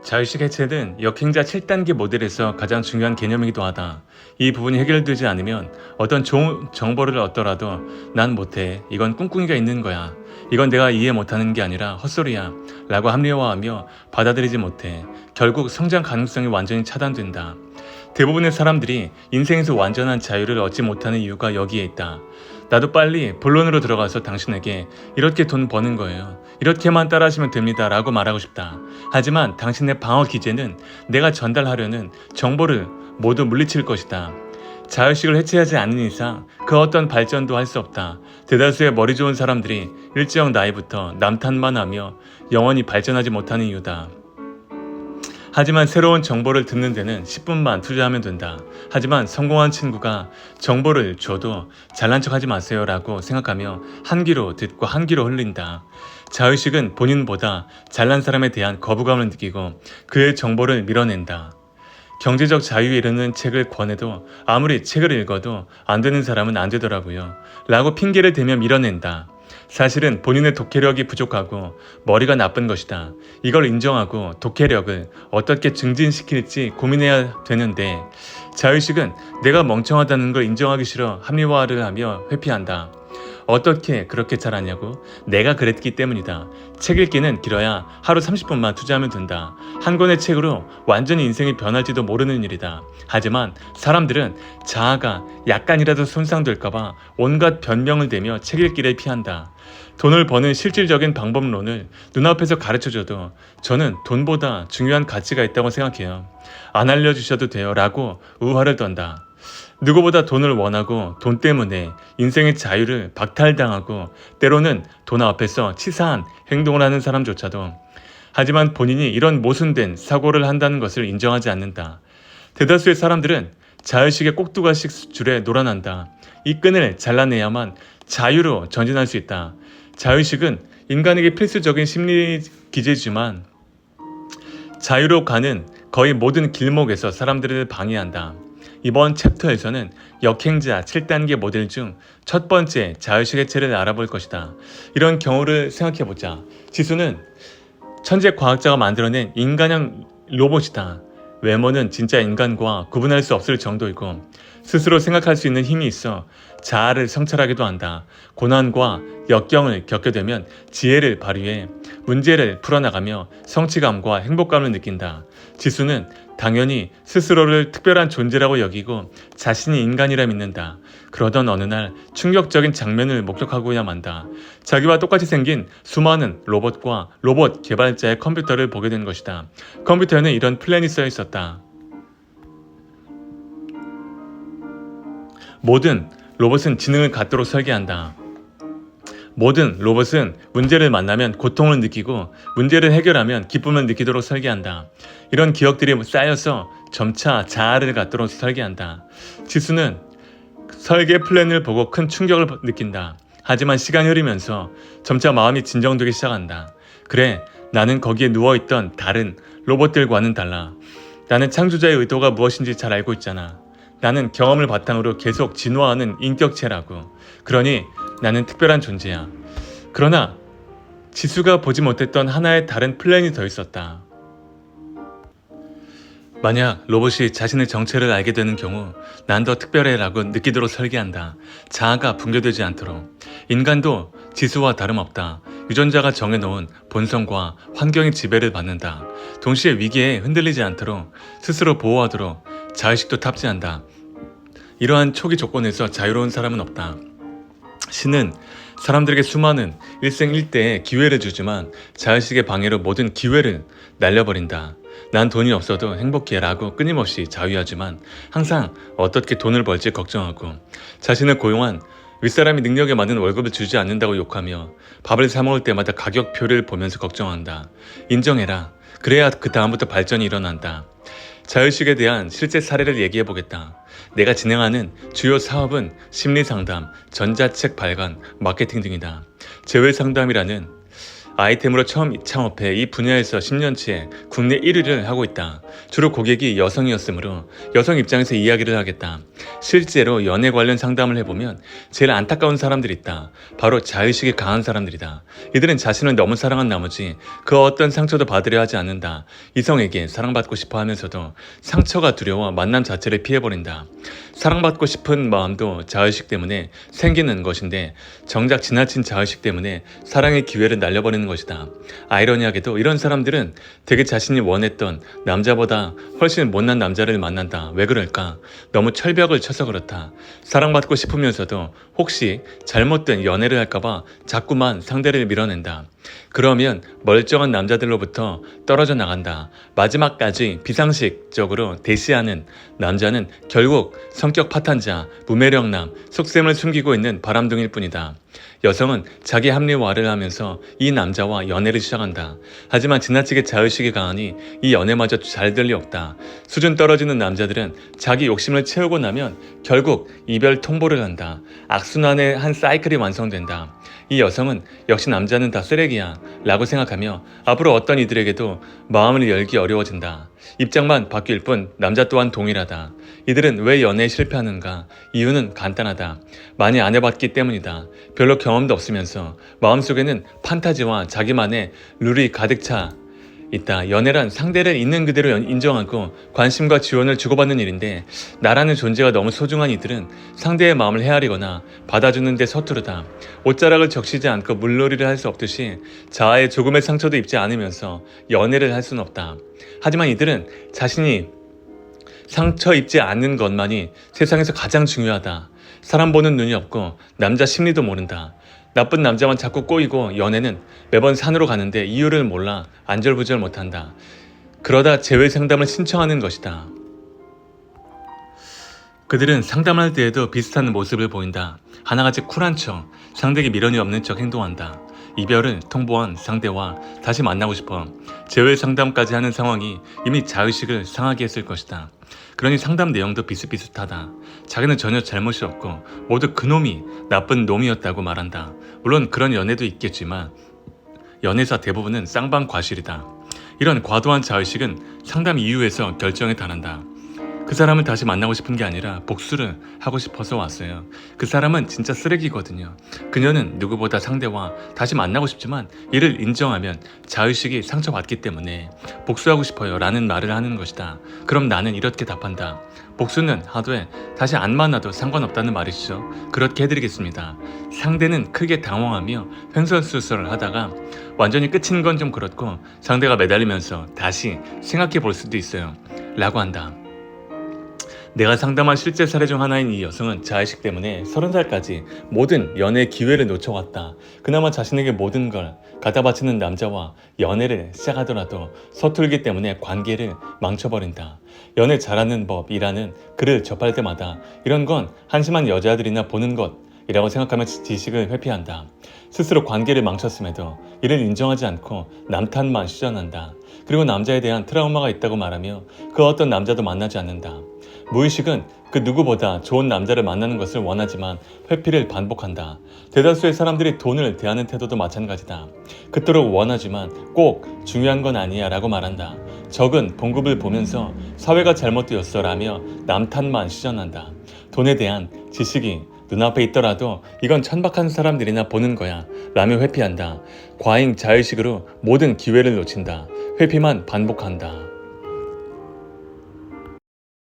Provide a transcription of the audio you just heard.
자의식 해체는 역행자 7단계 모델에서 가장 중요한 개념이기도 하다. 이 부분이 해결되지 않으면 어떤 좋은 정보를 얻더라도 난 못해. 이건 꿍꿍이가 있는 거야. 이건 내가 이해 못하는 게 아니라 헛소리야. 라고 합리화하며 받아들이지 못해. 결국 성장 가능성이 완전히 차단된다. 대부분의 사람들이 인생에서 완전한 자유를 얻지 못하는 이유가 여기에 있다. 나도 빨리 본론으로 들어가서 당신에게 이렇게 돈 버는 거예요. 이렇게만 따라하시면 됩니다. 라고 말하고 싶다. 하지만 당신의 방어 기제는 내가 전달하려는 정보를 모두 물리칠 것이다. 자의식을 해체하지 않는 이상 그 어떤 발전도 할 수 없다. 대다수의 머리 좋은 사람들이 일정 나이부터 남탓만 하며 영원히 발전하지 못하는 이유다. 하지만 새로운 정보를 듣는 데는 10분만 투자하면 된다. 하지만 성공한 친구가 정보를 줘도 잘난 척하지 마세요 라고 생각하며 한 귀로 듣고 한 귀로 흘린다. 자의식은 본인보다 잘난 사람에 대한 거부감을 느끼고 그의 정보를 밀어낸다. 경제적 자유에 이르는 책을 권해도 아무리 책을 읽어도 안 되는 사람은 안 되더라고요. 라고 핑계를 대며 밀어낸다. 사실은 본인의 독해력이 부족하고 머리가 나쁜 것이다. 이걸 인정하고 독해력을 어떻게 증진시킬지 고민해야 되는데 자의식은 내가 멍청하다는 걸 인정하기 싫어 합리화를 하며 회피한다. 어떻게 그렇게 잘하냐고? 내가 그랬기 때문이다. 책 읽기는 길어야 하루 30분만 투자하면 된다. 한 권의 책으로 완전히 인생이 변할지도 모르는 일이다. 하지만 사람들은 자아가 약간이라도 손상될까봐 온갖 변명을 대며 책 읽기를 피한다. 돈을 버는 실질적인 방법론을 눈앞에서 가르쳐줘도 저는 돈보다 중요한 가치가 있다고 생각해요. 안 알려주셔도 돼요 라고 우화를 떤다. 누구보다 돈을 원하고 돈 때문에 인생의 자유를 박탈당하고 때로는 돈 앞에서 치사한 행동을 하는 사람조차도 하지만 본인이 이런 모순된 사고를 한다는 것을 인정하지 않는다. 대다수의 사람들은 자의식의 꼭두가시 줄에 놀아난다. 이 끈을 잘라내야만 자유로 전진할 수 있다. 자의식은 인간에게 필수적인 심리 기제지만 자유로 가는 거의 모든 길목에서 사람들을 방해한다. 이번 챕터에서는 역행자 7단계 모델 중 첫 번째 자의식 해체를 알아볼 것이다. 이런 경우를 생각해보자. 지수는 천재 과학자가 만들어낸 인간형 로봇이다. 외모는 진짜 인간과 구분할 수 없을 정도이고 스스로 생각할 수 있는 힘이 있어 자아를 성찰하기도 한다. 고난과 역경을 겪게 되면 지혜를 발휘해 문제를 풀어나가며 성취감과 행복감을 느낀다. 지수는 당연히 스스로를 특별한 존재라고 여기고 자신이 인간이라 믿는다. 그러던 어느 날 충격적인 장면을 목격하고야 만다. 자기와 똑같이 생긴 수많은 로봇과 로봇 개발자의 컴퓨터를 보게 된 것이다. 컴퓨터에는 이런 플랜이 써 있었다. 모든 로봇은 지능을 갖도록 설계한다. 모든 로봇은 문제를 만나면 고통을 느끼고 문제를 해결하면 기쁨을 느끼도록 설계한다. 이런 기억들이 쌓여서 점차 자아를 갖도록 설계한다. 지수는 설계 플랜을 보고 큰 충격을 느낀다. 하지만 시간이 흐르면서 점차 마음이 진정되기 시작한다. 그래, 나는 거기에 누워있던 다른 로봇들과는 달라. 나는 창조자의 의도가 무엇인지 잘 알고 있잖아. 나는 경험을 바탕으로 계속 진화하는 인격체라고. 그러니 나는 특별한 존재야. 그러나 지수가 보지 못했던 하나의 다른 플랜이 더 있었다. 만약 로봇이 자신의 정체를 알게 되는 경우 난 더 특별해 라고 느끼도록 설계한다. 자아가 붕괴되지 않도록. 인간도 지수와 다름없다. 유전자가 정해놓은 본성과 환경의 지배를 받는다. 동시에 위기에 흔들리지 않도록 스스로 보호하도록 자의식도 탑재한다. 이러한 초기 조건에서 자유로운 사람은 없다. 신은 사람들에게 수많은 일생일대의 기회를 주지만 자의식의 방해로 모든 기회를 날려버린다. 난 돈이 없어도 행복해 라고 끊임없이 자위하지만 항상 어떻게 돈을 벌지 걱정하고 자신을 고용한 윗사람이 능력에 맞는 월급을 주지 않는다고 욕하며 밥을 사 먹을 때마다 가격표를 보면서 걱정한다. 인정해라. 그래야 그 다음부터 발전이 일어난다. 자의식에 대한 실제 사례를 얘기해보겠다. 내가 진행하는 주요 사업은 심리상담, 전자책 발간, 마케팅 등이다. 재회상담이라는 아이템으로 처음 창업해 이 분야에서 10년째 국내 1위를 하고 있다. 주로 고객이 여성이었으므로 여성 입장에서 이야기를 하겠다. 실제로 연애 관련 상담을 해보면 제일 안타까운 사람들이 있다. 바로 자의식이 강한 사람들이다. 이들은 자신을 너무 사랑한 나머지 그 어떤 상처도 받으려 하지 않는다. 이성에게 사랑받고 싶어 하면서도 상처가 두려워 만남 자체를 피해버린다. 사랑받고 싶은 마음도 자의식 때문에 생기는 것인데 정작 지나친 자의식 때문에 사랑의 기회를 날려버리는 것이다. 아이러니하게도 이런 사람들은 되게 자신이 원했던 남자보다 훨씬 못난 남자를 만난다. 왜 그럴까? 너무 철벽을 쳐서 그렇다. 사랑받고 싶으면서도 혹시 잘못된 연애를 할까봐 자꾸만 상대를 밀어낸다. 그러면 멀쩡한 남자들로부터 떨어져 나간다. 마지막까지 비상식적으로 대시하는 남자는 결국 성격 파탄자, 무매력남, 속셈을 숨기고 있는 바람둥이일 뿐이다. 여성은 자기 합리화를 하면서 이 남자와 연애를 시작한다. 하지만 지나치게 자의식이 강하니 이 연애마저 잘 될 리 없다. 수준 떨어지는 남자들은 자기 욕심을 채우고 나면 결국 이별 통보를 한다. 악순환의 한 사이클이 완성된다. 이 여성은 역시 남자는 다 쓰레기야 라고 생각하며 앞으로 어떤 이들에게도 마음을 열기 어려워진다. 입장만 바뀔 뿐 남자 또한 동일하다. 이들은 왜 연애에 실패하는가? 이유는 간단하다. 많이 안 해봤기 때문이다. 별로 경험도 없으면서 마음속에는 판타지와 자기만의 룰이 가득 차 있다. 연애란 상대를 있는 그대로 인정하고 관심과 지원을 주고받는 일인데 나라는 존재가 너무 소중한 이들은 상대의 마음을 헤아리거나 받아주는 데 서투르다. 옷자락을 적시지 않고 물놀이를 할 수 없듯이 자아에 조금의 상처도 입지 않으면서 연애를 할 수는 없다. 하지만 이들은 자신이 상처 입지 않는 것만이 세상에서 가장 중요하다. 사람 보는 눈이 없고 남자 심리도 모른다. 나쁜 남자만 자꾸 꼬이고 연애는 매번 산으로 가는데 이유를 몰라 안절부절 못한다. 그러다 재회 상담을 신청하는 것이다. 그들은 상담할 때에도 비슷한 모습을 보인다. 하나같이 쿨한 척, 상대에게 미련이 없는 척 행동한다. 이별을 통보한 상대와 다시 만나고 싶어 재회 상담까지 하는 상황이 이미 자의식을 상하게 했을 것이다. 그러니 상담 내용도 비슷비슷하다. 자기는 전혀 잘못이 없고 모두 그놈이 나쁜 놈이었다고 말한다. 물론 그런 연애도 있겠지만 연애사 대부분은 쌍방과실이다. 이런 과도한 자의식은 상담 이후에서 결정에 달한다. 그 사람을 다시 만나고 싶은 게 아니라 복수를 하고 싶어서 왔어요. 그 사람은 진짜 쓰레기거든요. 그녀는 누구보다 상대와 다시 만나고 싶지만 이를 인정하면 자의식이 상처받기 때문에 복수하고 싶어요 라는 말을 하는 것이다. 그럼 나는 이렇게 답한다. 복수는 하되 다시 안 만나도 상관없다는 말이죠. 그렇게 해드리겠습니다. 상대는 크게 당황하며 횡설수설을 하다가 완전히 끝인 건 좀 그렇고 상대가 매달리면서 다시 생각해 볼 수도 있어요 라고 한다. 내가 상담한 실제 사례 중 하나인 이 여성은 자의식 때문에 30살까지 모든 연애 기회를 놓쳐왔다. 그나마 자신에게 모든 걸 갖다 바치는 남자와 연애를 시작하더라도 서툴기 때문에 관계를 망쳐버린다. 연애 잘하는 법이라는 글을 접할 때마다 이런 건 한심한 여자들이나 보는 것이라고 생각하며 지식을 회피한다. 스스로 관계를 망쳤음에도 이를 인정하지 않고 남탓만 시전한다. 그리고 남자에 대한 트라우마가 있다고 말하며 그 어떤 남자도 만나지 않는다. 무의식은 그 누구보다 좋은 남자를 만나는 것을 원하지만 회피를 반복한다. 대다수의 사람들이 돈을 대하는 태도도 마찬가지다. 그토록 원하지만 꼭 중요한 건 아니야 라고 말한다. 적은 봉급을 보면서 사회가 잘못되었어 라며 남탓만 시전한다. 돈에 대한 지식이 눈앞에 있더라도 이건 천박한 사람들이나 보는 거야 라며 회피한다. 과잉 자의식으로 모든 기회를 놓친다. 회피만 반복한다.